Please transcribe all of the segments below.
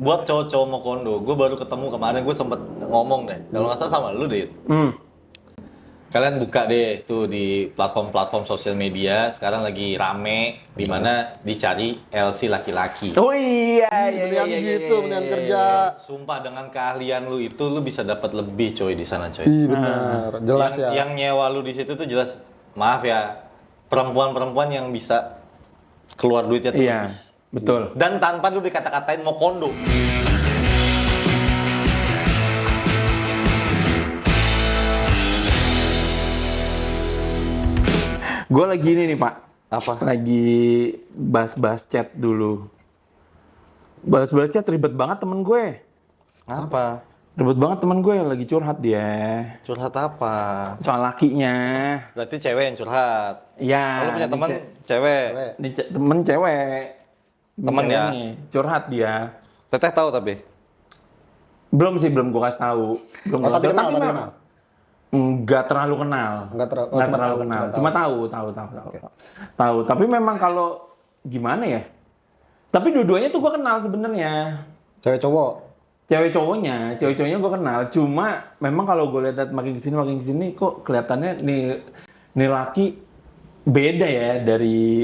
buat cowok-cowok mau kondo, gue baru ketemu kemarin, gue sempet ngomong deh, kalau nggak salah sama lu deh. Kalian buka deh tuh di platform-platform sosial media, sekarang lagi rame, di mana dicari LC laki-laki. Oh iya, Mendingan gitu, mendingan kerja. Sumpah dengan keahlian lu itu, lu bisa dapat lebih coy di sana coy. Ih benar, jelas yang, ya. Yang nyewa lu di situ tuh jelas, maaf ya, perempuan-perempuan yang bisa keluar duitnya tuh Iya, lebih. betul. Dan tanpa lu dikata-katain mau kondo. Gue lagi ini nih Pak. Apa? Lagi bahas-bahas chat dulu. Bahas-bahas chat ribet banget temen gue. Apa? Ribet banget temen gue, lagi curhat dia. Curhat apa? Soal lakinya. Berarti cewek yang curhat. Iya. Lu punya ini teman ce- cewek. ini temen cewek. Ini Temen cewek ya? nih, curhat dia. Teteh tahu tapi. Belum sih, belum gue kasih tahu. Belum Oh, gua tapi kasih tahu. kenal, tapi memang kenal. Nggak terlalu kenal. Nggak terlalu- oh, Nggak cuma terlalu tahu, kenal. cuma Cuma tahu. tahu. Tahu. Tapi memang kalau gimana ya? Tapi dua-duanya tuh gue kenal sebenarnya. Cewek cowok. Cewek cowoknya gue kenal. Cuma memang kalau gue lihat makin kesini kok kelihatannya nih laki beda ya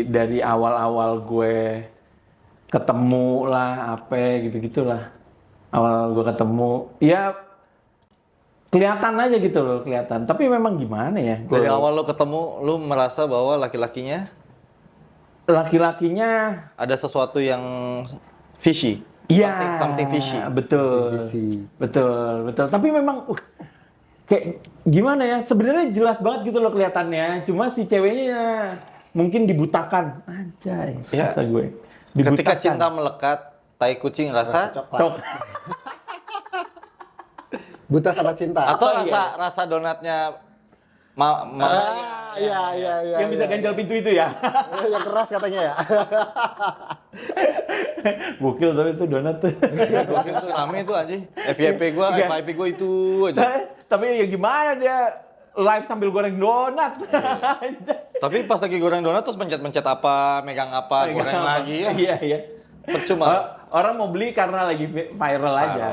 dari awal-awal gue ketemu lah apa gitu-gitulah. Awal gue ketemu ya kelihatan aja gitu loh, kelihatan. Tapi memang gimana ya? Dari awal lo ketemu, lu merasa bahwa laki-lakinya Laki-lakinya ada sesuatu yang fishy. iya, Something fishy. betul, Fishy. betul. Tapi memang kayak gimana ya? Sebenarnya jelas banget gitu loh kelihatannya. Cuma si ceweknya mungkin dibutakan, anjay, Ya. rasa gue. Ketika cinta melekat, tai kucing rasa Coklat. Cok. Buta sama cinta. atau Oh, iya. rasa donatnya Iya. Yang bisa ganjal pintu itu ya. Yang keras katanya ya. Gokil tapi itu donat tuh. Gokil tuh rame tuh anjing. FYP gua, Iya. FYP gua itu aja. Tapi ya gimana dia live sambil goreng donat. Tapi pas lagi goreng donat terus pencet-pencet apa, megang apa, goreng lagi ya. Iya. Percuma. Orang mau beli karena lagi viral aja.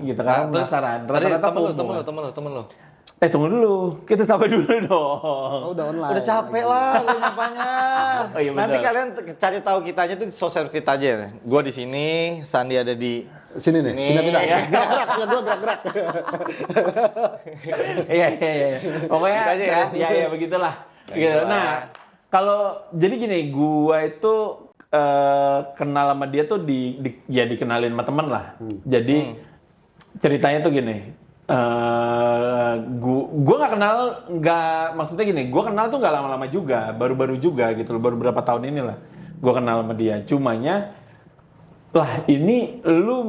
Gitu kan, Nah, terus penasaran. tadi Rata-rata temen lu. Tunggu dulu. Kita sampai dulu dong. Oh, udah online. Udah capek lah gue nyapanya. Oh, iya, Nanti betul. kalian cari tahu kitanya tuh di sosial kita aja. Gua di sini, Sandi ada di Sini nih, Sini. pindah-pindah. Gerak-gerak, punya gua gerak-gerak. Iya. Pokoknya Gitu aja ya? Iya, begitulah. Gitu. Begitulah. Nah, kalau jadi gini, gua itu kenal sama dia tuh ya dikenalin sama temen lah. Jadi ceritanya tuh gini. Gua maksudnya gini, gua kenal tuh nggak lama-lama juga, baru-baru juga gitu loh, baru berapa tahun inilah gua kenal sama dia. Cumanya lah ini lu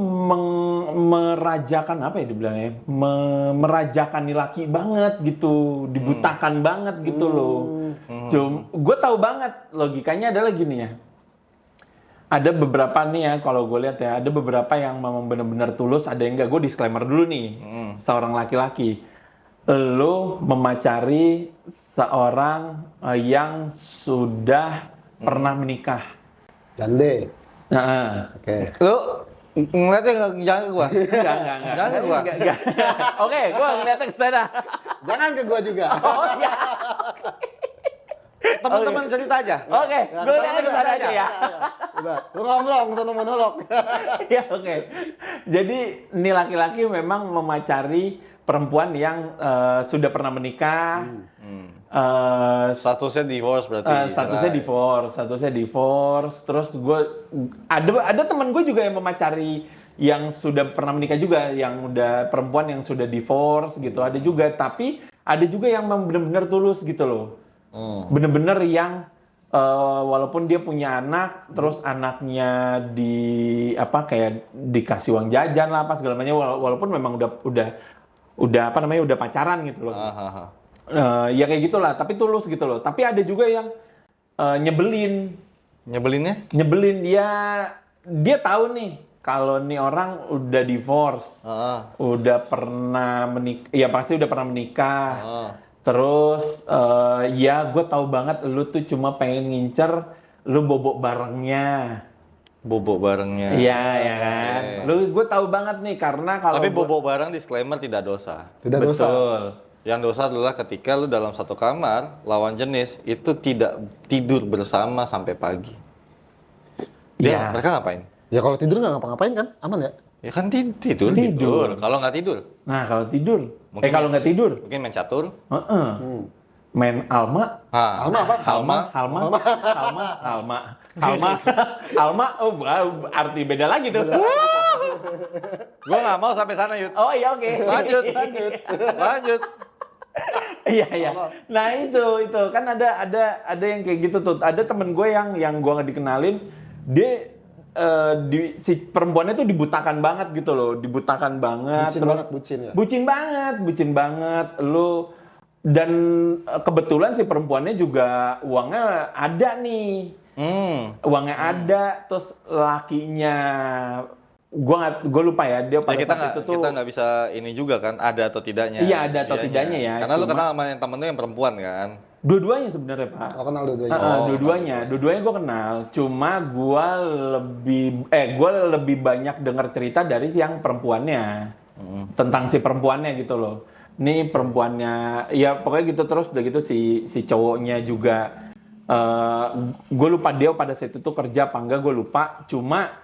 merajakan apa ya dibilangnya, merajakan nih laki banget gitu, dibutakan banget gitu loh. Gue tahu banget logikanya adalah gini ya. Ada beberapa nih ya, kalau gue lihat ya, ada beberapa yang memang benar-benar tulus, ada yang enggak. Gue disclaimer dulu nih, seorang laki-laki. Lo memacari seorang yang sudah pernah menikah. Jande. Nah, Oke. lu ngeliatnya jangan ke gua. enggak. Jangan ke gua. Enggak. Oke, gue ngeliatnya ke sana. Jangan ke gua juga. Oh iya. Teman-teman cerita aja. Oke, gue ngeliatnya ke sana aja ya. Udah, lu ngomong sono monolog. Iya, oke. Jadi, ini laki-laki memang memacari perempuan yang sudah pernah menikah. Statusnya divorce berarti. Statusnya divorce. Terus ada teman gue juga yang memacari yang sudah pernah menikah juga, yang udah perempuan yang sudah divorce gitu. Ada juga, tapi ada juga yang benar-benar tulus gitu loh. Bener-bener yang walaupun dia punya anak, terus anaknya kayak dikasih uang jajan lah apa segala macam, walaupun memang udah pacaran gitu loh. Ya kayak gitulah, tapi tulus gitu loh. Tapi ada juga yang nyebelin Nyebelinnya? dia tahu nih kalau nih orang udah divorce, udah pernah menikah, ya pasti udah pernah menikah. Terus ya gue tahu banget lu tuh cuma pengen ngincer lu bobok barengnya. Bobok barengnya. Iya, ya kan. Gue tahu banget nih karena kalau Tapi bobok bareng disclaimer tidak dosa. Tidak dosa. betul. Yang dosa adalah ketika lu dalam satu kamar, lawan jenis itu tidak tidur bersama sampai pagi. Iya. Mereka ngapain? Ya kalau tidur nggak ngapa-ngapain kan? Aman ya? Ya kan tidur. Kalau nggak tidur, Nah, kalau tidur. Mungkin Kalau nggak tidur, mungkin main catur. heeh. Main Alma. Alma apa? Alma, oh arti beda lagi tuh. Gua nggak mau sampai sana, Yud. Oh iya oke. Lanjut. Iya. Nah itu kan ada yang kayak gitu tuh. Ada temen gue yang gue nggak dikenalin, dia si perempuannya tuh dibutakan banget gitu loh, dibutakan banget. Bucin banget. Bucin banget. Lu dan kebetulan si perempuannya juga uangnya ada nih. Uangnya ada, terus lakinya gue lupa ya, dia pada saat itu tuh kita nggak bisa ini juga kan, ada atau tidaknya. Iya, ada atau tidaknya ya. Karena lu kenal sama yang temen lu yang perempuan kan. Dua-duanya sebenarnya, Pak. Oh, kenal dua-duanya. Dua-duanya gue kenal. Cuma gue lebih banyak dengar cerita dari yang perempuannya. Tentang si perempuannya gitu loh. Nih perempuannya, ya pokoknya gitu terus udah gitu si cowoknya juga gue lupa dia pada saat itu kerja apa enggak, gue lupa. Cuma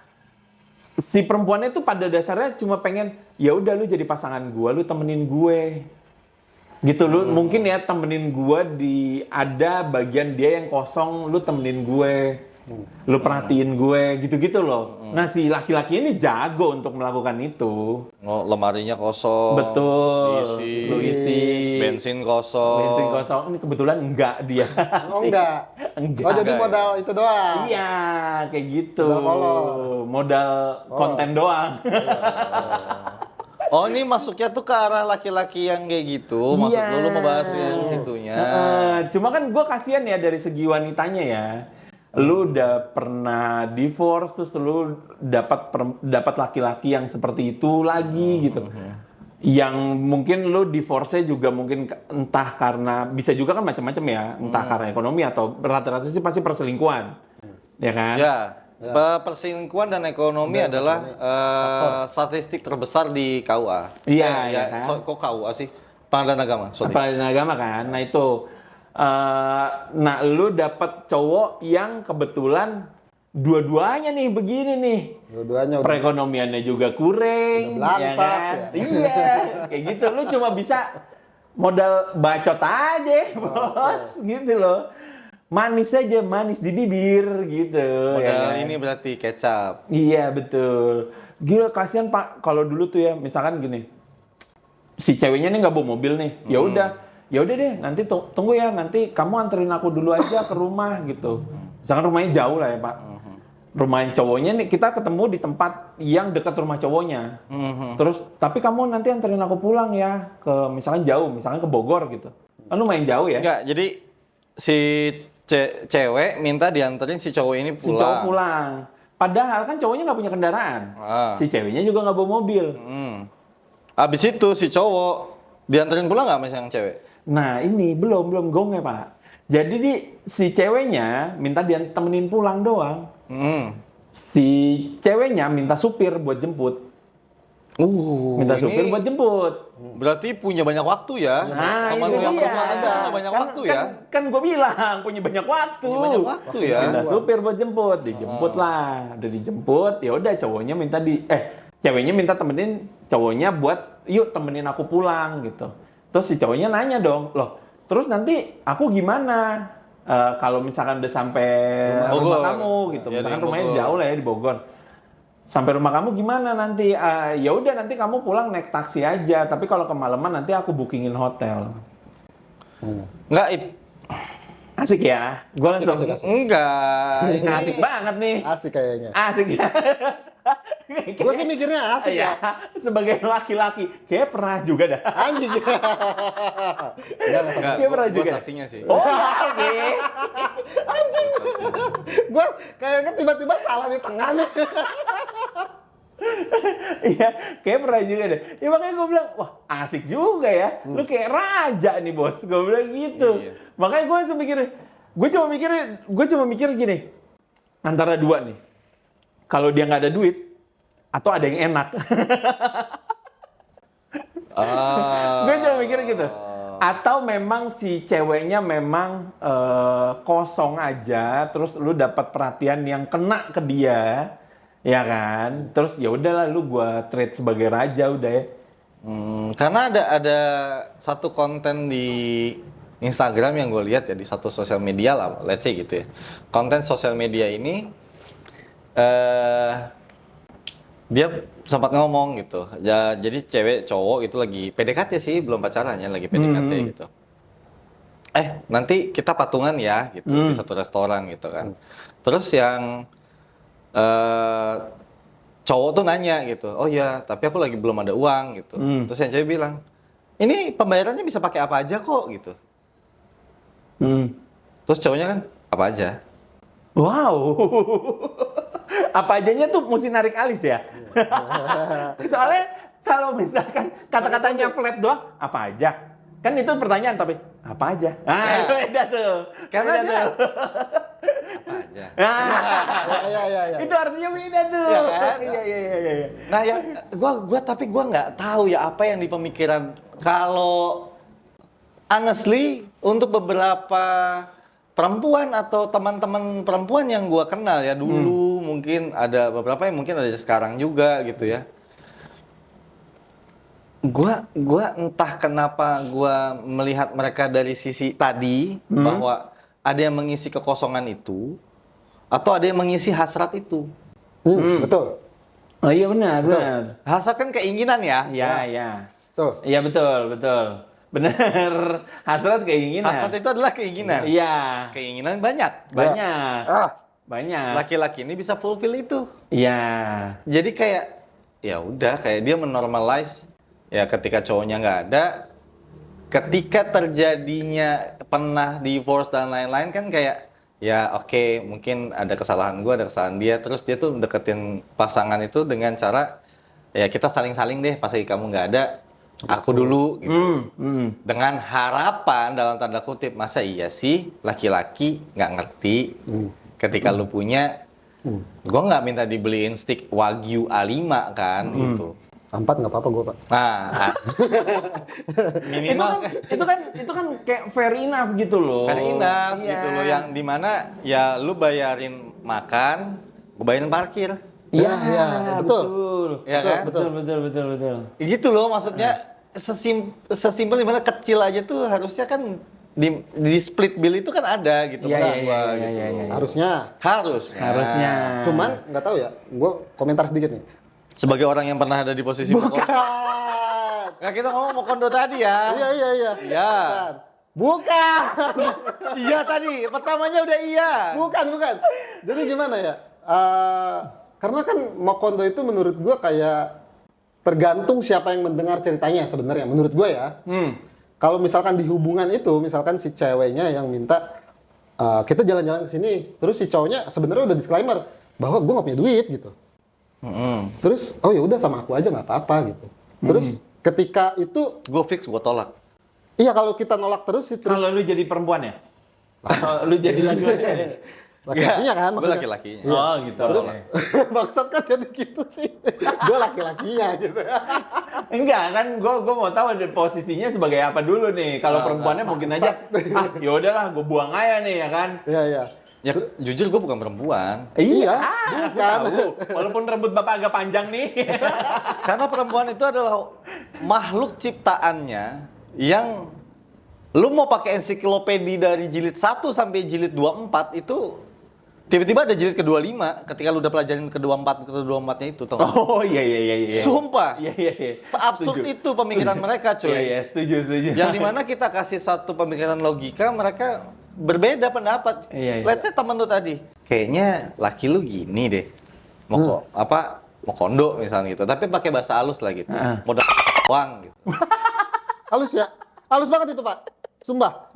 si perempuannya tuh pada dasarnya cuma pengen, ya udah lu jadi pasangan gue, lu temenin gue. Gitu lu mungkin ya temenin gue ada bagian dia yang kosong, lu temenin gue. Lu perhatiin gue, gitu-gitu loh. Nah si laki-laki ini jago untuk melakukan itu. Oh, lemarinya kosong. Betul. Lu isi. Isi. Bensin kosong. Ini kebetulan enggak dia. Oh enggak. Enggak. Oh jadi modal itu doang. Iya, kayak gitu. Modal kolor. Modal konten doang. Oh ini masuknya tuh ke arah laki-laki yang kayak gitu. Maksud lu mau bahas yang situnya. Cuma kan gue kasihan ya dari segi wanitanya ya. Lu udah pernah divorce, terus lu dapat laki-laki yang seperti itu lagi gitu. Yang mungkin lu divorce-nya juga mungkin entah karena, bisa juga kan macam-macam ya, entah karena ekonomi atau rata-rata sih pasti perselingkuhan. Ya kan? Ya. Perselingkuhan dan ekonomi adalah statistik terbesar di KUA. Iya kan? Kok KUA sih? Pengadilan Agama. Pengadilan Agama kan. Nah itu, nah lu dapet cowok yang kebetulan dua-duanya nih begini nih. Dua-duanya perekonomiannya juga kurang, ya kan? Iya, kayak gitu. Lu cuma bisa modal bacot aja, bos, gitu loh. Manis aja, manis di bibir gitu. Modal ya kan? ini berarti kecap. Iya betul. Gila kasihan Pak, kalau dulu tuh ya, misalkan gini, si ceweknya nih nggak bawa mobil nih, ya udah deh, nanti tunggu ya, nanti kamu anterin aku dulu aja ke rumah gitu. Misalkan rumahnya jauh lah ya Pak. Rumah cowoknya nih, kita ketemu di tempat yang dekat rumah cowoknya. Terus, tapi kamu nanti anterin aku pulang ya, ke misalkan jauh, misalkan ke Bogor gitu. Kan lumayan jauh ya. Enggak, jadi si cewek minta dianterin si cowok ini pulang. Si cowok pulang. Padahal kan cowoknya nggak punya kendaraan. Si ceweknya juga nggak bawa mobil. Habis itu si cowok dianterin pulang nggak sama yang cewek? Nah ini belum gongnya Pak. Jadi si ceweknya minta dia temenin pulang doang. Si ceweknya minta supir buat jemput. Minta supir buat jemput. Berarti punya banyak waktu ya? Nah teman itu yang dia. perempuan ada banyak waktu ya? Kan gue bilang punya banyak waktu. Punya banyak waktu ya? Minta supir buat jemput, dijemput lah. Udah dijemput, ya udah cowoknya minta ceweknya minta temenin cowoknya buat yuk temenin aku pulang gitu. Terus si cowoknya nanya dong, loh terus nanti aku gimana? Kalau misalkan udah sampai rumah kamu gitu, ya, misalkan rumahnya jauh lah ya di Bogor. Sampai rumah kamu gimana nanti? Ya udah nanti kamu pulang naik taksi aja, tapi kalau kemalaman nanti aku bookingin hotel. Enggak, Asik ya? Gue langsung asik. enggak. asik banget nih. Asik kayaknya. Asik ya. Gue sih mikirnya asik ya. Sebagai laki-laki, kayak pernah juga dah. Anjing. Enggak, Dia pernah gua juga. saksinya sih. Oh, oke. Anjing. Gue kayaknya tiba-tiba salah di tengah nih. Iya, kayak pernah juga deh. Ya makanya gue bilang, wah asik juga ya. Lu kayak raja nih bos. Gue bilang gitu. Iya. Makanya gue langsung mikir, gue cuma mikir gini. Antara dua nih. kalau dia nggak ada duit atau ada yang enak. Gue cuma mikir gitu. Atau memang si ceweknya memang kosong aja, terus lu dapat perhatian yang kena ke dia, ya kan? Terus ya udahlah, lu gua treat sebagai raja udah ya. Karena ada satu konten di Instagram yang gue lihat ya, di satu sosial media lah, let's say gitu ya. Konten sosial media ini dia sempat ngomong gitu. Ya, jadi cewek cowok itu lagi PDKT sih, belum pacaran ya, lagi PDKT gitu. Nanti kita patungan ya gitu di satu restoran gitu kan. Terus yang cowok tuh nanya gitu, oh ya, tapi aku lagi belum ada uang gitu. Terus yang cewek bilang, ini pembayarannya bisa pakai apa aja kok gitu. Terus cowoknya kan, apa aja? Wow. Apa ajanya tuh mesti narik alis ya? Soalnya kalau misalkan kata-katanya flat doang, apa aja? Kan itu pertanyaan, tapi apa aja? Itu beda tuh. Karena beda dia tuh. apa aja? Ya. Itu artinya beda tuh. Ya kan? Iya. Nah, yang tapi gua nggak tahu ya apa yang di pemikiran. Kalau honestly untuk beberapa perempuan atau teman-teman perempuan yang gua kenal ya dulu, mungkin ada beberapa yang mungkin ada sekarang juga gitu ya. Gua entah kenapa gua melihat mereka dari sisi tadi bahwa ada yang mengisi kekosongan itu atau ada yang mengisi hasrat itu. Betul. Oh iya benar. Hasrat kan keinginan ya. Iya. Tuh. Iya betul. Benar. Hasrat keinginan. Hasrat itu adalah keinginan. Iya. Keinginan banyak. Banyak. Ah, Banyak. Laki-laki ini bisa fulfill itu. Iya. Jadi kayak ya udah, kayak dia menormalize ya, ketika cowoknya nggak ada, ketika terjadinya pernah divorce dan lain-lain kan kayak ya oke, mungkin ada kesalahan gue, ada kesalahan dia, terus dia tuh deketin pasangan itu dengan cara ya kita saling-saling deh, pas lagi kamu nggak ada aku dulu gitu. Dengan harapan dalam tanda kutip, masa iya sih laki-laki nggak ngerti ketika lu punya, gue nggak minta dibeliin stick Wagyu A5 kan gitu. 4 nggak apa-apa gue, Pak. Nah, minimal itu kan kayak fair enough gitu loh. fair enough Iya. gitu loh, yang dimana ya lu bayarin makan, gue bayarin parkir. Iya, betul. Iya kan? Betul. Gitu loh, maksudnya sesimpel dimana kecil aja tuh harusnya kan di split bill itu kan ada gitu. Iya, menurut iya, gua, iya, gitu. iya, iya. Harusnya. Harusnya. Cuman nggak tahu ya, gue komentar sedikit nih. Sebagai orang yang pernah ada di posisi Mokondo. Nggak, kita ngomong Mokondo tadi ya. Iya. Iya. Bukan. Iya tadi, pertamanya udah iya. Bukan. Jadi gimana ya? Karena kan Mokondo itu menurut gue kayak tergantung siapa yang mendengar ceritanya sebenarnya. Menurut gue ya. Kalau misalkan di hubungan itu, misalkan si ceweknya yang minta kita jalan-jalan ke sini, terus si cowoknya sebenarnya udah disclaimer bahwa gue nggak punya duit gitu. Terus oh ya udah sama aku aja nggak apa-apa gitu. Terus ketika itu Gue fix, gue tolak. iya, kalau kita nolak terus Kalau lu jadi perempuan ya? Atau lu jadi laki-laki? laki-lakinya kan Gue maksudnya. laki-lakinya. Iya. Oh gitu. Terus Oke. bangsat kan jadi gitu sih. Gue laki-lakinya gitu. Enggak kan, gue mau tahu ada posisinya sebagai apa dulu nih. Kalau perempuannya mungkin aja, ya udahlah, gue buang aja nih ya kan. Iya. Ya jujur gue bukan perempuan. Iya, Aku bukan. tahu. Walaupun rambut bapak agak panjang nih. Karena perempuan itu adalah makhluk ciptaannya yang lu mau pakai ensiklopedi dari jilid 1 sampai jilid 24 itu tiba-tiba ada jilid ke-25 ketika lu udah pelajarin ke-24-nya itu, tau gak? Oh iya. Sumpah. Iya. Seabsurd Setuju. itu pemikiran mereka, cuy. Iya, setuju. Yang dimana kita kasih satu pemikiran logika, mereka berbeda pendapat. Iya. Let's say temen lu tadi, kayaknya laki lu gini deh, mau kondo misalnya gitu, tapi pakai bahasa halus lah gitu, modal uang gitu. Halus ya? Halus banget itu, Pak. Sumpah.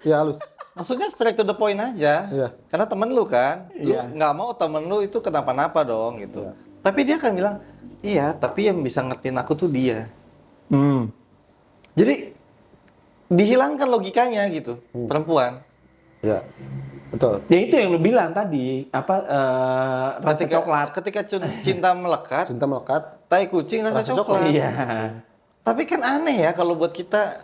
Iya halus. Maksudnya straight to the point aja. Iya. Karena temen lu kan, lu Iya. nggak mau temen lu itu kenapa-napa dong gitu. Tapi dia akan bilang, iya, tapi yang bisa ngertiin aku tuh dia. Jadi dihilangkan logikanya gitu, perempuan. Iya. Betul. Ya itu yang lu bilang tadi, rasa coklat. Ketika cinta melekat, Cinta melekat. tai kucing rasa Rasa coklat. Iya. Tapi kan aneh ya kalau buat kita,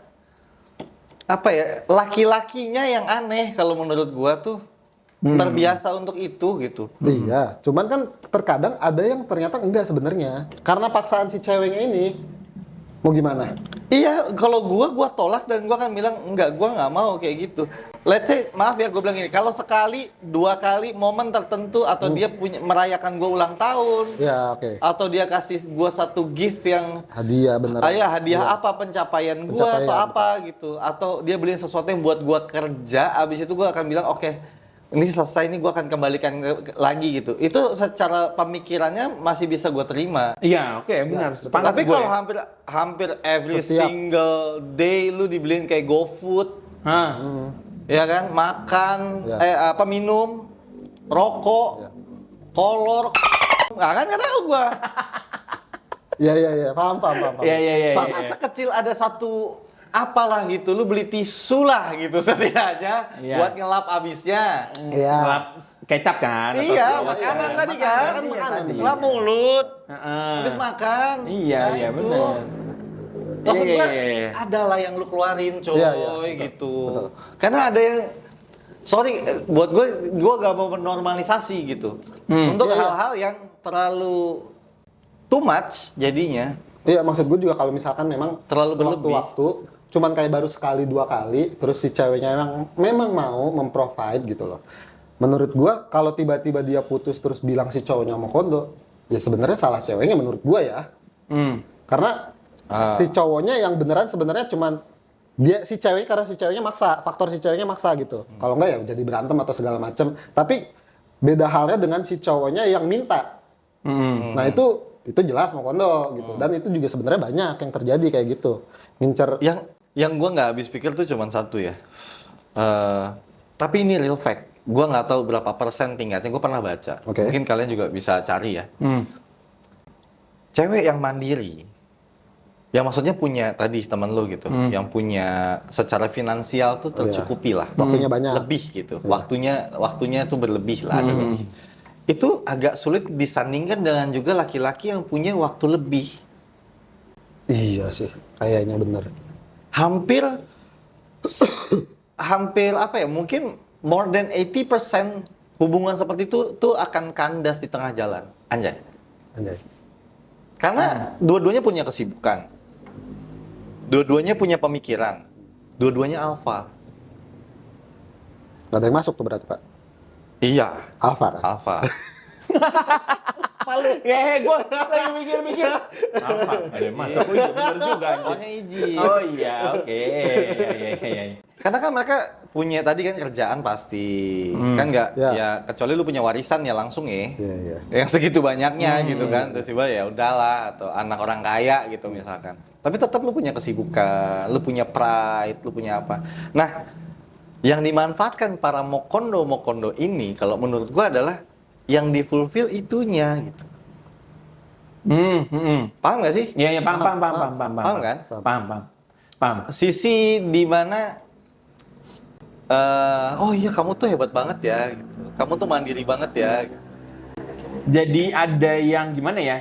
apa ya, laki-lakinya yang aneh kalau menurut gua tuh terbiasa untuk itu gitu. Iya, cuman kan terkadang ada yang ternyata enggak sebenarnya. Karena paksaan si ceweknya ini. Mau gimana? Iya, kalau gua tolak dan gua kan bilang enggak, gua nggak mau kayak gitu. Let's say, maaf ya gua bilang ini, kalau sekali, 2 kali momen tertentu atau dia punya merayakan gua ulang tahun, Ya, oke. atau dia kasih gua satu gift yang Hadiah bener. hadiah apa pencapaian gua Pencapaian, atau apa gitu, atau dia beliin sesuatu yang buat gua kerja, abis itu gua akan bilang oke, ini selesai, ini gua akan kembalikan lagi gitu. Itu secara pemikirannya masih bisa gua terima. Iya, oke, benar. betul. Sepakat Tapi gue. kalau hampir every Setiap. single day lu dibeliin kayak GoFood, Hah. ya kan, makan, Ya. minum, rokok, Ya. kolor, nggak tahu gua. Iya, paham. Iya. Masa sekecil ada satu apalah gitu, lu beli tisu lah gitu setidaknya Iya. buat ngelap abisnya. Iya. Lap kecap kan? atau Iya, segala makanan macam. tadi kan, Makanan, tadi. ngelap mulut, Heeh. habis makan. Iya, Nah, iya itu. benar. Maksud Iya, gua, iya, iya. ada lah yang lu keluarin coy Iya, betul, gitu. betul. Karena ada yang, sorry, buat gue gak mau menormalisasi gitu. Untuk Iya, iya. hal-hal yang terlalu too much jadinya. Iya, maksud gue juga kalau misalkan memang Terlalu berlebih. waktu cuman kayak baru sekali 2 kali, terus si ceweknya memang mau memprovide gitu loh. Menurut gua kalau tiba-tiba dia putus terus bilang si cowoknya mau kondo, ya sebenarnya salah ceweknya menurut gua ya. Karena si cowoknya yang beneran sebenarnya cuman si ceweknya maksa, faktor si ceweknya maksa gitu. Kalau enggak ya jadi berantem atau segala macem. Tapi beda halnya dengan si cowoknya yang minta. Nah itu jelas mau kondo gitu. Dan itu juga sebenarnya banyak yang terjadi kayak gitu. Ngincer. Yang gue nggak habis pikir tuh cuma satu ya. Tapi ini real fact. Gue nggak tahu berapa persen tingkatnya. Gue pernah baca. Oke. Mungkin kalian juga bisa cari ya. Cewek yang mandiri, yang maksudnya punya tadi temen lo gitu, yang punya secara finansial tuh tercukupi lah. Waktunya banyak. Lebih gitu. Waktunya tuh berlebih lah, ada lebih. Itu agak sulit disandingkan dengan juga laki-laki yang punya waktu lebih. Iya sih, kayaknya bener. Hampir apa ya, mungkin more than 80% hubungan seperti itu tuh akan kandas di tengah jalan. Anjay. Karena dua-duanya punya kesibukan. Dua-duanya punya pemikiran. Dua-duanya alfa. Gak ada yang masuk tuh berarti, Pak. Iya, Alfa kan? alfa. Malu. Gue lagi mikir-mikir. Apa? Ada masuk. Oh iya, bener juga. anjing. Soalnya izin. Oh iya, oke. Iya. Karena kan mereka punya tadi kan kerjaan pasti. Kan nggak, Ya. ya kecuali lu punya warisan ya langsung ya. Iya. Yang segitu banyaknya gitu kan, terus tiba ya udahlah, atau anak orang kaya gitu misalkan. Tapi tetap lu punya kesibukan, lu punya pride, lu punya apa. Nah, yang dimanfaatkan para mokondo ini kalau menurut gua adalah yang difulfill itunya gitu. Paham nggak sih? Iya, paham. Paham kan? Paham. Sisi di mana oh iya kamu tuh hebat banget ya gitu. Kamu tuh mandiri banget ya gitu. Jadi ada yang gimana ya?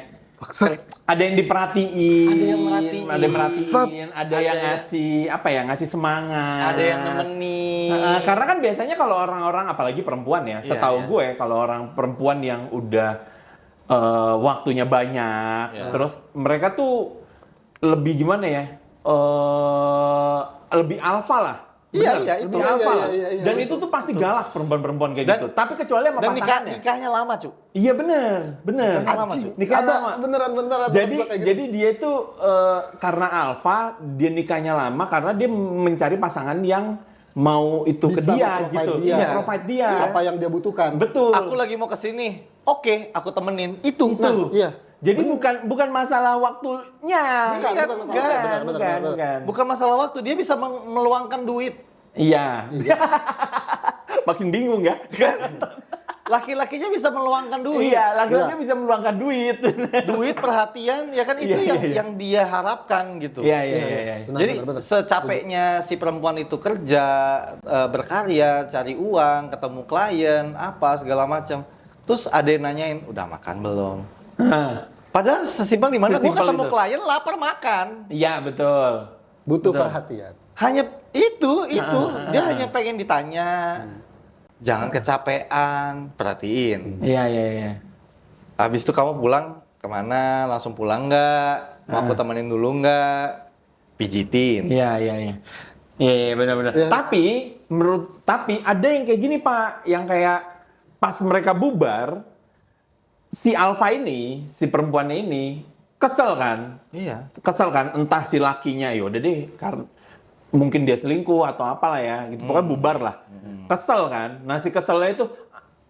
Ada yang diperhatiin, Ada yang merhatiin. ada yang ngasih apa ya? Ngasih semangat. Ada yang nemenin. Karena kan biasanya kalau orang-orang apalagi perempuan ya, Iya, setahu iya. gue kalau orang perempuan yang udah waktunya banyak, Iya. terus mereka tuh lebih gimana ya? Lebih alfa lah. Iya, Bener, iya, lebih itu. alfa Iya, lah. iya, Dan itu tuh pasti galak perempuan-perempuan kayak Dan- gitu. Tapi kecuali sama Dan pasangannya. nikahnya lama, Cuk. Iya bener. Nikahnya lama, Cuk. Nikahnya Ada lama. beneran ada Jadi temen gua kayak gitu. jadi dia itu karena alfa, dia nikahnya lama karena dia mencari pasangan yang mau itu ke Bisa dia nge-provide gitu. dia. Iya, provide dia. apa yang dia butuhkan. Betul. Aku lagi mau kesini. Oke, aku temenin. Itu. Itu. Iya. Jadi bukan masalah waktunya. Bukan, Iya, bukan masalah. enggak. Benar. bukan. Bukan masalah waktu, dia bisa meluangkan duit. Iya. Makin bingung ya. laki-lakinya bisa meluangkan duit. Iya, laki-laki bisa meluangkan duit. Duit, perhatian, ya kan itu yang dia harapkan gitu. Iya. Benar, Jadi benar. secapeknya si perempuan itu kerja, berkarya, cari uang, ketemu klien, apa segala macam. Terus ada yang nanyain, udah makan belum? Nah, Padahal sesimpel di mana gue Sesimpel ketemu itu. klien lapar makan. iya betul. Butuh Betul. perhatian. Hanya itu dia hanya pengen ditanya. Jangan kecapean, perhatiin. Iya. Habis itu kamu pulang kemana? Langsung pulang nggak? Mau aku temenin dulu nggak? Pijitin. Iya. Iya, benar-benar. Iya. Tapi ada yang kayak gini, Pak, yang kayak pas mereka bubar, si Alfa ini, si perempuannya ini kesel kan? Iya. Kesel kan, entah si lakinya, yaudah deh, karena mungkin dia selingkuh atau apalah ya, gitu. Pokoknya bubar lah. Kesel kan? Nah si keselnya itu,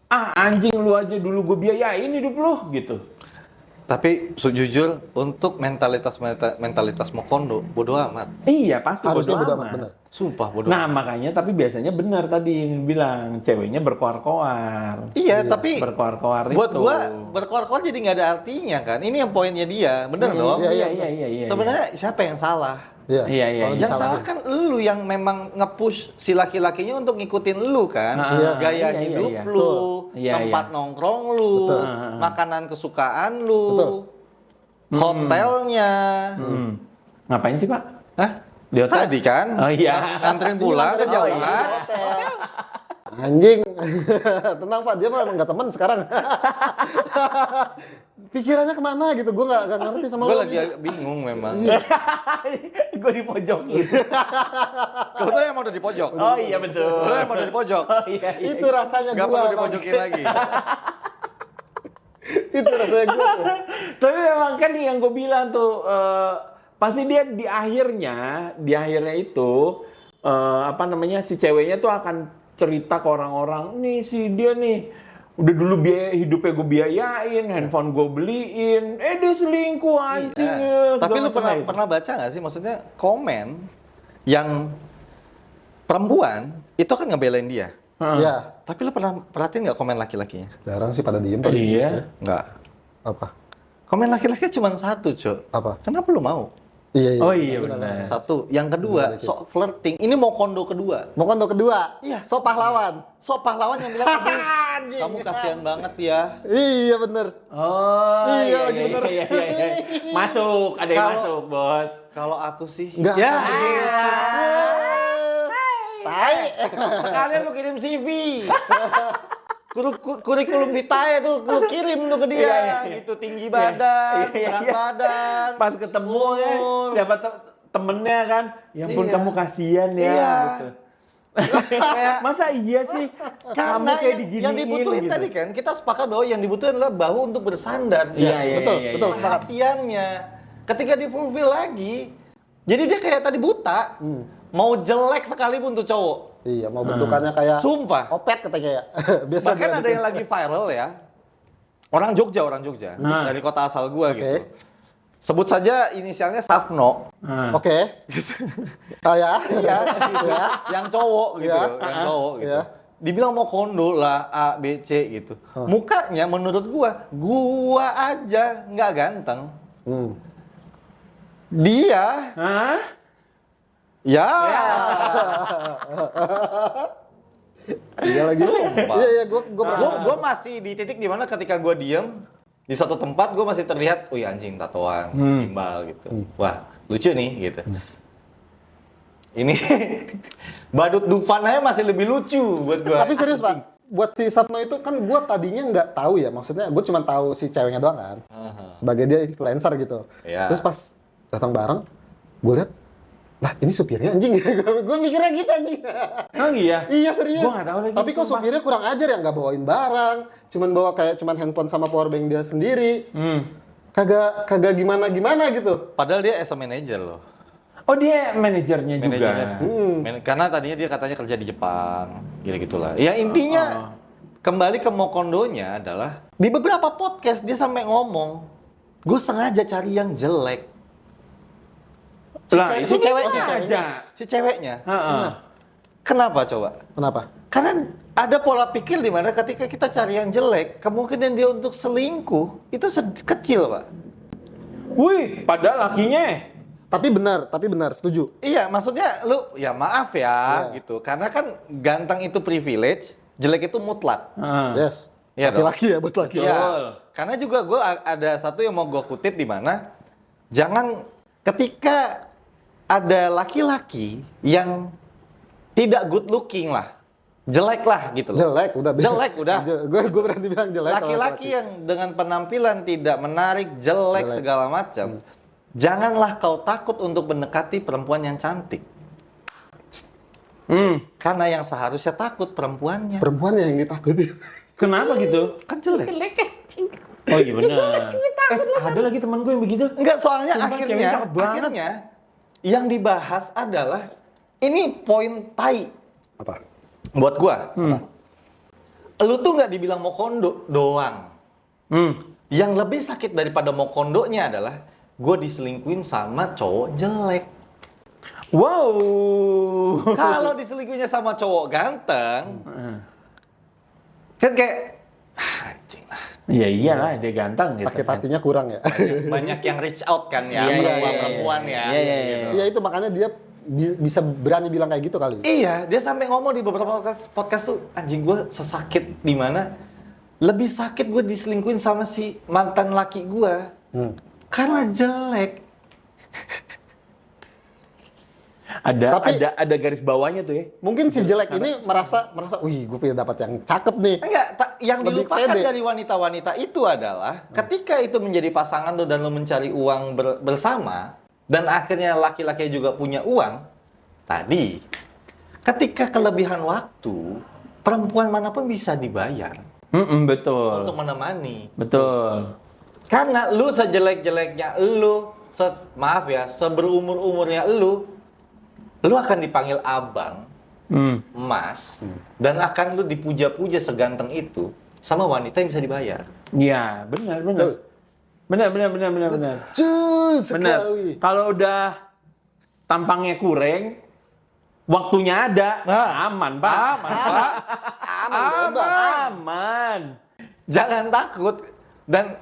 anjing lu aja dulu gue biayain hidup lu, gitu. Tapi jujur untuk mentalitas Mokondo bodo amat. Iya pasti Harusnya bodo bodo amat. amat, benar. Sumpah bodo Nah amat. makanya tapi biasanya benar tadi yang bilang ceweknya berkoar-koar. Iya, tapi Berkoar-koar itu. buat gua berkoar-koar jadi nggak ada artinya kan. Ini yang poinnya dia, bener dong? Iya. Sebenarnya siapa yang salah? Iya. Kalau Yang disalahin. salah kan lu yang memang nge-push si laki-lakinya untuk ngikutin lu kan. Iya. Gaya Iya, hidup iya. lu, Iya, tempat nongkrong lu, Betul. makanan kesukaan lu, Betul. hotelnya. Ngapain sih Pak? Hah? Di hotel? Tadi kan? Oh iya. Nganterin pulang ke Oh, jauh iya. kan? Anjing. Tenang Pak, dia mah nggak teman sekarang. Pikirannya kemana gitu, gue nggak ngerti sama Gue lo. lagi agak bingung memang. Gue dipojokin. Kebetulan emang udah di pojok. Oh iya betul. Kebetulan emang udah di pojok. Oh iya. Itu rasanya Gak gue. perlu dipojokin lagi. Itu rasanya gue. Tapi memang kan yang gue bilang tuh, pasti dia di akhirnya itu, si ceweknya tuh akan cerita ke orang-orang, nih si dia nih, udah dulu hidupnya gue biayain, handphone gue beliin, dia selingkuh anjing. Iya. Tapi lu segala macam itu. pernah baca nggak sih, maksudnya komen yang perempuan itu kan ngebelain dia. Iya. Tapi lu pernah perhatiin nggak komen laki-lakinya? Jarang sih pada diem. Iya. Nggak. Apa? Komen laki-laki cuma satu, Cok. Apa? Kenapa lu mau? Iya. Oh iya benar. Satu. Yang kedua, sok flirting. Ini mau kondo kedua. Mau kondo kedua? Iya. So pahlawan? Sok pahlawan yang bilang, "Aduh, kamu kasihan banget ya." Iya bener. Oh Iya, lagi bener. iya. Masuk, ada yang Kalau- masuk bos. Kalau aku sih, Nggak. ya. Tai. Sekalian lu kirim CV. Kurikulum vitae tuh lu kirim tuh ke dia. Iya. Gitu, tinggi badan, Iya. berat badan. Pas ketemu kan, umur. siapa temennya kan, ya ampun Iya. kamu kasihan ya. Iya. Gitu. Kayak Masa iya sih karena kamu kayak yang diginiin dibutuhin gitu. tadi kan, kita sepakat bahwa yang dibutuhin adalah bahu untuk bersandar. Iya, iya, betul, iya, betul. iya. Perhatiannya. Ketika di fulfill lagi, jadi dia kayak tadi buta. Mau jelek sekalipun tuh cowok. Iya, mau bentukannya kayak Sumpah. opet katanya ya. Biasa Bahkan dia ada bikin. yang lagi viral ya. Orang Jogja. Dari kota asal gua Oke. gitu. Sebut saja inisialnya Safno. Oke. Oh ya, iya, ya. Yang cowok gitu, Iya. yang cowok gitu. Iya. Dibilang mau kondo lah A, B, C gitu. Mukanya menurut gua aja nggak ganteng. Dia, Hah? ya, Iya lagi. Sumpah. Iya, gue pernah. gua masih di titik dimana ketika gua diem di satu tempat gua masih terlihat, wih anjing tatoan, timbal gitu. Wah lucu nih gitu. Ini badut Dufan aja masih lebih lucu buat gua. Tapi serius Pak, buat si Satno itu kan gue tadinya nggak tahu ya, maksudnya gue cuma tahu si ceweknya doang kan, sebagai dia influencer gitu. Iya. Terus pas datang bareng, gue lihat, lah ini supirnya anjing. Gue mikirnya gitu anjing. Oh iya? Iya serius. Gua nggak tahu lagi, Tapi kok sumpah. supirnya kurang ajar ya, nggak bawain barang, cuman bawa kayak cuman handphone sama powerbank dia sendiri. Kagak gimana gitu. Padahal dia as a manager loh. Oh dia manajernya juga. Manajernya karena tadinya dia katanya kerja di Jepang, gitu-gitulah. Ya intinya kembali ke Mokondonya adalah di beberapa podcast dia sampai ngomong, gue sengaja cari yang jelek. Lah itu Si ceweknya. aja. Si ceweknya. Heeh. Kenapa coba? Kenapa? Karena ada pola pikir di mana ketika kita cari yang jelek, kemungkinan dia untuk selingkuh itu kecil, Pak. Wih, padahal lakinya. Tapi benar, setuju. Iya, maksudnya lu ya maaf ya gitu. Karena kan ganteng itu privilege, jelek itu mutlak. Yes. Iya dong. Laki-laki ya, buat laki. Iya. Betul. Karena juga gue ada satu yang mau gue kutip di mana jangan ketika ada laki-laki yang tidak good looking lah, jelek lah gitu loh. Jelek udah. Jelek udah. Gue berani bilang jelek. kalau Laki-laki yang dengan penampilan tidak menarik, jelek. Segala macam. Janganlah kau takut untuk mendekati perempuan yang cantik. Karena yang seharusnya takut perempuannya. Perempuannya yang ditakutin. Kenapa gitu? Kan jelek. Oh iya benar. Ada lagi teman gue yang begitu. Enggak, soalnya Sumpah, ceweknya cakep banget. akhirnya yang dibahas adalah ini poin tai Apa? buat gua. Lu tuh nggak dibilang mau kondo doang. Yang lebih sakit daripada mau kondonya adalah gua diselingkuhin sama cowok jelek. Wow. Kalau diselingkuhinnya sama cowok ganteng, kan kayak anjing lah. Iya iyalah dia ganteng gitu. Sakit hatinya kurang ya. Banyak yang reach out kan ya, Iya, perempuan ya. Iya. gitu. Iya itu makanya dia bisa berani bilang kayak gitu kali. Iya, dia sampai ngomong di beberapa podcast tuh, anjing gue sesakit di mana lebih sakit gue diselingkuhin sama si mantan laki gue karena jelek. Ada garis bawahnya tuh ya. Mungkin si jelek ini merasa, wih gue pengen dapat yang cakep nih. Enggak, yang Lebih dilupakan pede. dari wanita-wanita itu adalah ketika itu menjadi pasangan lo dan lo mencari uang bersama dan akhirnya laki-laki juga punya uang. Tadi, ketika kelebihan waktu, perempuan manapun bisa dibayar Betul. untuk menemani. Betul. Karena lu sejelek-jeleknya lu, maaf ya, seberumur-umurnya lu akan dipanggil abang, mas, dan akan lu dipuja-puja seganteng itu sama wanita yang bisa dibayar. Iya, benar. Benar. Betul Benar. sekali. Kalau udah tampangnya kurang, waktunya ada, aman, Pak. Aman. Jangan takut. Dan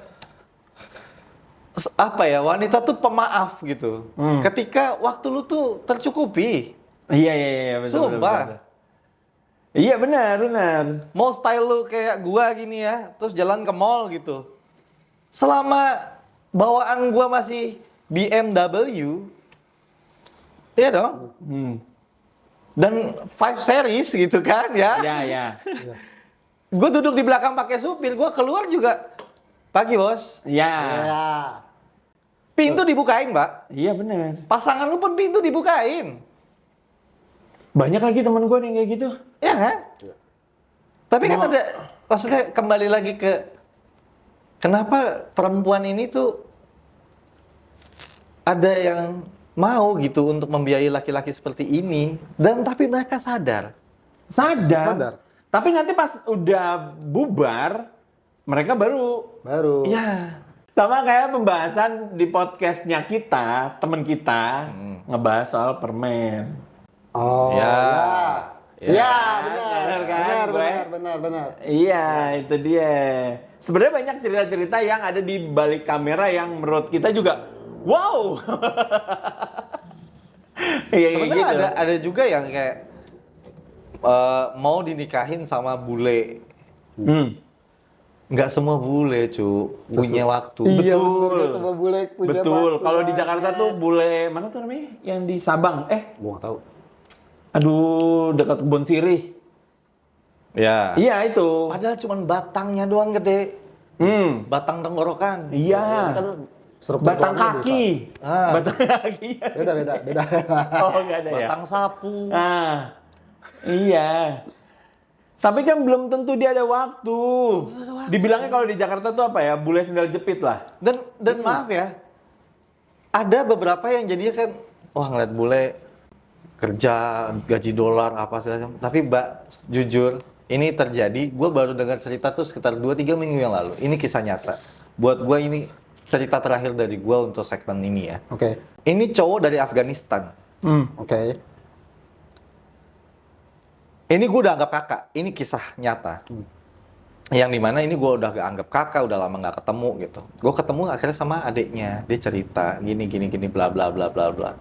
apa ya, wanita tuh pemaaf gitu. Ketika waktu lu tuh tercukupi. Iya, betul. Sumpah. Iya, benar. Mau style lu kayak gua gini ya, terus jalan ke mall gitu. Selama bawaan gua masih BMW, iya dong. Dan 5 series gitu kan ya. Iya. Gue duduk di belakang pakai supir, gue keluar juga. Pagi bos. Iya. Ya. Pintu dibukain, Mbak. Iya, benar. Pasangan lu pun pintu dibukain. Banyak lagi teman gue yang kayak gitu. Ya kan? Tapi kan ada, maksudnya kembali lagi ke kenapa perempuan ini tuh ada yang mau gitu untuk membiayai laki-laki seperti ini. Dan tapi mereka sadar. Sadar. Tapi nanti pas udah bubar, mereka baru. Iya. Sama kayak pembahasan di podcastnya kita, teman kita, ngebahas soal permen. Oh. Ya. Ya, Benar kan, gue? benar. Iya, itu dia. Sebenarnya banyak cerita-cerita yang ada di balik kamera yang menurut kita juga, wow. Iya, Sebenarnya gitu. ada juga yang kayak mau dinikahin sama bule. Nggak semua bule, punya waktu. Iya, Betul. betul. Semua bule punya Betul. waktu. Kalau di Jakarta tuh bule mana tuh namanya? Yang di Sabang. Gua nggak tahu. Aduh, dekat Kebon Sirih. Ya. Iya itu. Padahal cuma batangnya doang gede. Batang tenggorokan. Iya. Kan struktur Batang tulangannya kaki. Ah. Batang kaki. Beda. Oh, enggak ada ya. Batang sapu. Iya. Tapi kan belum tentu dia ada waktu. Dibilangnya kalau di Jakarta tuh apa ya? Bule sendal jepit lah. Dan maaf ya, ada beberapa yang jadinya kan, wah ngeliat bule kerja gaji dolar apa segala macam. Tapi Mbak, jujur, ini terjadi. Gue baru dengar cerita tuh sekitar 2-3 minggu yang lalu. Ini kisah nyata. Buat gue ini cerita terakhir dari gue untuk segmen ini ya. Oke. Ini cowok dari Afghanistan. Oke. Ini gue udah anggap kakak. Ini kisah nyata. Yang dimana ini gue udah gak anggap kakak, udah lama gak ketemu gitu. Gue ketemu akhirnya sama adiknya. Dia cerita gini bla bla bla bla bla.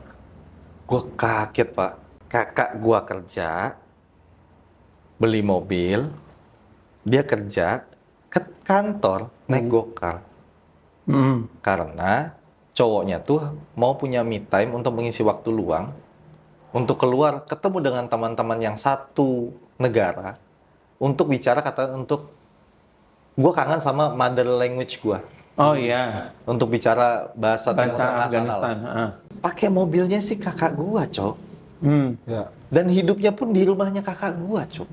Gue kaget pak. Kakak gue kerja, beli mobil, dia kerja ke kantor naik gokar. Karena cowoknya tuh mau punya me time untuk mengisi waktu luang, untuk keluar ketemu dengan teman-teman yang satu negara, untuk bicara untuk gue kangen sama mother language gue. Oh iya. Untuk bicara bahasa Afghanistan. Pakai mobilnya sih kakak gue, cok. Ya. Dan hidupnya pun di rumahnya kakak gue, cok.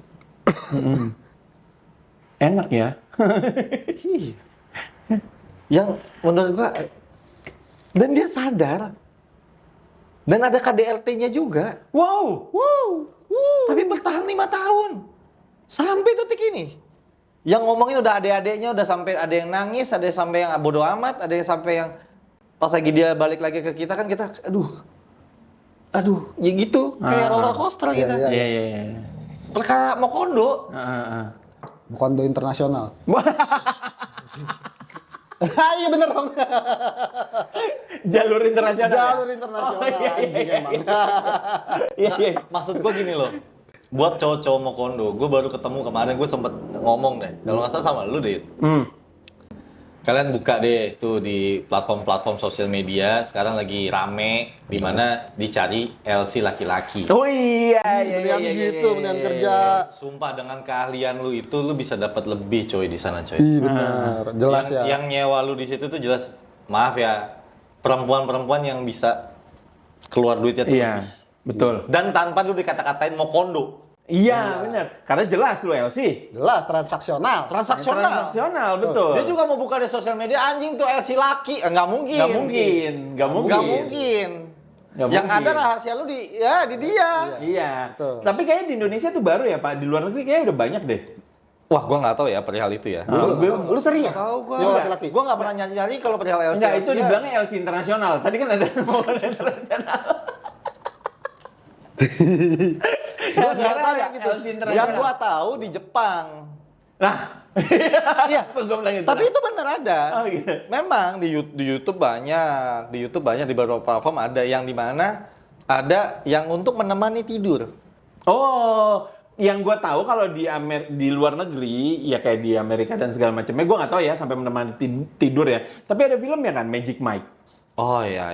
Enak ya. Iya. Yang menurut gue, dan dia sadar. Dan ada KDRT-nya juga. Wow. Tapi bertahan 5 tahun. Sampai detik ini. Yang ngomongin udah adik-adiknya, udah sampai ada yang nangis, ada yang sampai yang bodo amat, ada yang sampai yang pas lagi dia balik lagi ke kita kan kita, aduh, ya gitu, kayak roller coaster gitu. Iya. Perkara mau kondo. Kondo internasional. Iya bener dong. Jalur internasional. Jalur internasional. Anjing emang. Iya. Maksud gue gini loh, buat cowok-cowok mau kondo, gue baru ketemu kemarin, gue sempet ngomong deh, kalau nggak salah sama lu deh. Kalian buka deh tuh di platform-platform sosial media, sekarang lagi rame, di mana dicari LC laki-laki. Oh iya. Mendingan gitu, mendingan kerja. Sumpah dengan keahlian lu itu, lu bisa dapat lebih coy di sana coy. Iya benar, jelas ya. Yang nyewa lu di situ tuh jelas, maaf ya, perempuan-perempuan yang bisa keluar duitnya tuh Iya, lebih. betul. Dan tanpa lu dikata-katain mau kondo. Iya, benar. Karena jelas lu LC. Jelas transaksional. Transaksional, betul. Dia juga mau buka di sosial media, anjing tuh LC laki. Nggak mungkin. Nggak mungkin. Nggak mungkin. Yang ada rahasia lu di dia. Iya. Betul. Tapi kayaknya di Indonesia tuh baru ya, Pak. Di luar negeri kayaknya udah banyak deh. Wah, gua nggak tahu ya perihal itu ya. Lu sering ya? Tahu gua. Nyewa laki-laki? Gua nggak pernah nyari kalau perihal LC. Enggak, itu dibilangnya LC internasional. Tadi kan ada momen internasional. Gua nggak tahu ya gitu. LC internasional. Yang gua tahu di Jepang. Nah, Iya. gua bilang itu. Tapi itu benar ada. Oh, gitu. Memang di YouTube banyak, di beberapa platform ada yang di mana ada yang untuk menemani tidur. Oh, yang gue tahu kalau di luar negeri, ya kayak di Amerika dan segala macamnya, gue nggak tahu ya sampai menemani tidur ya. Tapi ada filmnya kan, Magic Mike. Oh iya.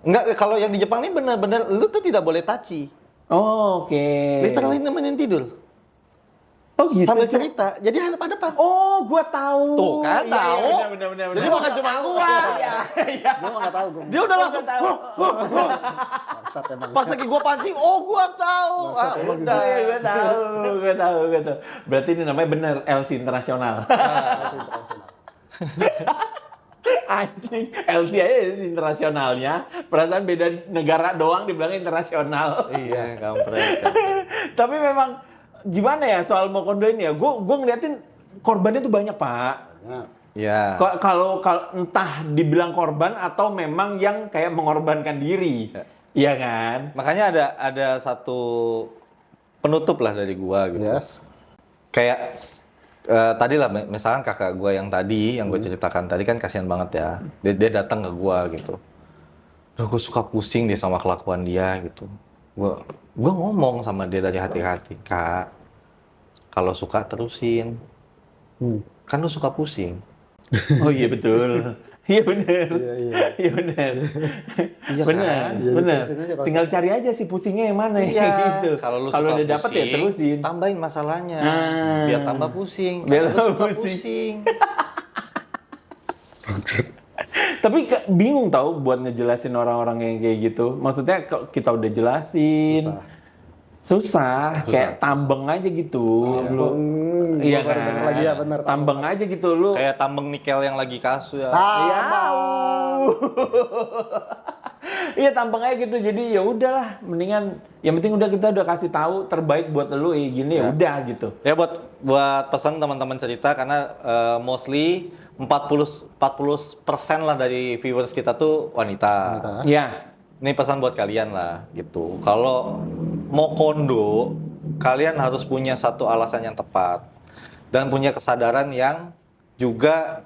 Enggak, kalau yang di Jepang ini benar-benar lu tuh tidak boleh touchy. Oh, oke. Literally nemenin tidur. Oh gitu. Sambil cerita, jadi hadap-hadapan. Oh, gue tahu. Tuh kan, Iya, tahu. Benar. Jadi bukan cuma gua. Iya. Gua nggak tahu. Dia udah langsung, tahu. Bangsat emang. pas lagi gua pancing, oh gua tahu. Bangsat, emang gitu. Udah. Gue tahu. Berarti ini namanya bener LC internasional. Anjing, LC aja internasionalnya. Perasaan beda negara doang dibilang internasional. Iya, kampret. Tapi memang gimana ya soal mau kondo ini ya? Gue ngeliatin korbannya tuh banyak, Pak. Ya. Kalau entah dibilang korban atau memang yang kayak mengorbankan diri. Iya kan? Makanya ada satu penutup lah dari gua gitu. Yes. Kayak tadi lah misalkan kakak gua yang tadi yang gue ceritakan tadi kan kasihan banget ya. Dia datang ke gua gitu. Duh, gue suka pusing deh sama kelakuan dia gitu. Gua ngomong sama dia dari hati-hati, Kak. Kalau suka terusin. Kan lu suka pusing. Oh iya betul. Iya benar. Iya benar. Iya Benar. kan? Iya, Benar. diterusin aja kalau Tinggal cari aja sih pusingnya yang mana Iya. gitu. Kalau lu Kalau suka udah dapet ya pusing, terusin. tambahin masalahnya. Ah. Biar tambah pusing. Biar Karena lu tambah suka pusing. pusing. Tapi bingung tau buat ngejelasin orang-orang yang kayak gitu. Maksudnya kalau kita udah jelasin, susah. Kayak tambeng aja gitu. Iya kan? Lagi ya benar. Tambeng aja gitu lu. Kayak tambeng nikel yang lagi kasus ya. Iya. Iya tambeng aja gitu. Jadi ya udahlah, mendingan yang penting kita udah kasih tahu terbaik buat lu gini ya udah gitu. Ya buat pesan teman-teman cerita karena mostly 40% lah dari viewers kita tuh wanita. Iya. Ini pesan buat kalian lah gitu. Kalau mau kondo kalian harus punya satu alasan yang tepat dan punya kesadaran yang juga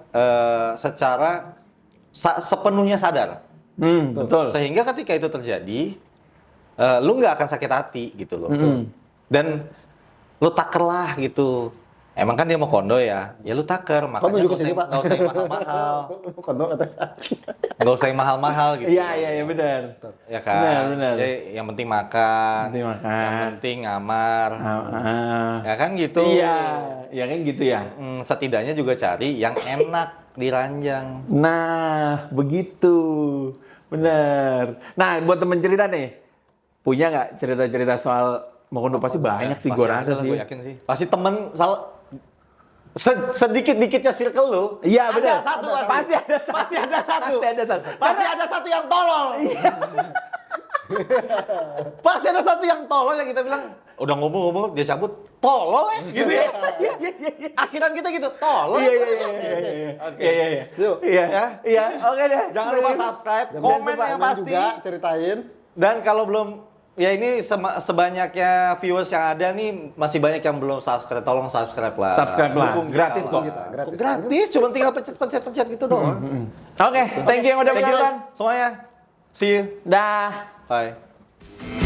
secara sepenuhnya sadar. Betul. Sehingga ketika itu terjadi, lu nggak akan sakit hati gitu loh. Dan lu takerlah gitu. Emang kan dia mau kondo ya lu taker. Makanya Kondo juga sini, Pak. nggak usah yang mahal-mahal. Kondo katanya. Nggak usah yang mahal-mahal gitu. Iya benar. Ya kan? Benar. Jadi yang penting makan. Yang penting ngamar. Ya kan gitu. Iya, ya kan gitu ya. Setidaknya juga cari yang enak diranjang. Nah, begitu. Bener. Nah, buat temen cerita nih, punya nggak cerita-cerita soal mau kondo? Pasti banyak sih, gue rasa sih. Gue yakin sih. Pasti temen sedikit-dikitnya circle lu. Iya benar. Pasti ada satu. Pasti ada satu yang tolol. Pasti ada satu yang tolol yang kita bilang, udah ngomong dia cabut, tolol ya, gitu ya. Akhiran kita gitu, tolol. Iya. Oke deh. Jangan lupa subscribe, komen yang pasti. Juga ceritain. Dan kalau belum, ya ini sebanyaknya viewers yang ada nih, masih banyak yang belum subscribe, tolong subscribe lah. Subscribe lah, Dukung gratis kita kok. lah. Gratis, cuma tinggal pencet-pencet gitu doang. Oke, thank you yang udah Thank you menonton. guys, semuanya. See you. Dah. Bye.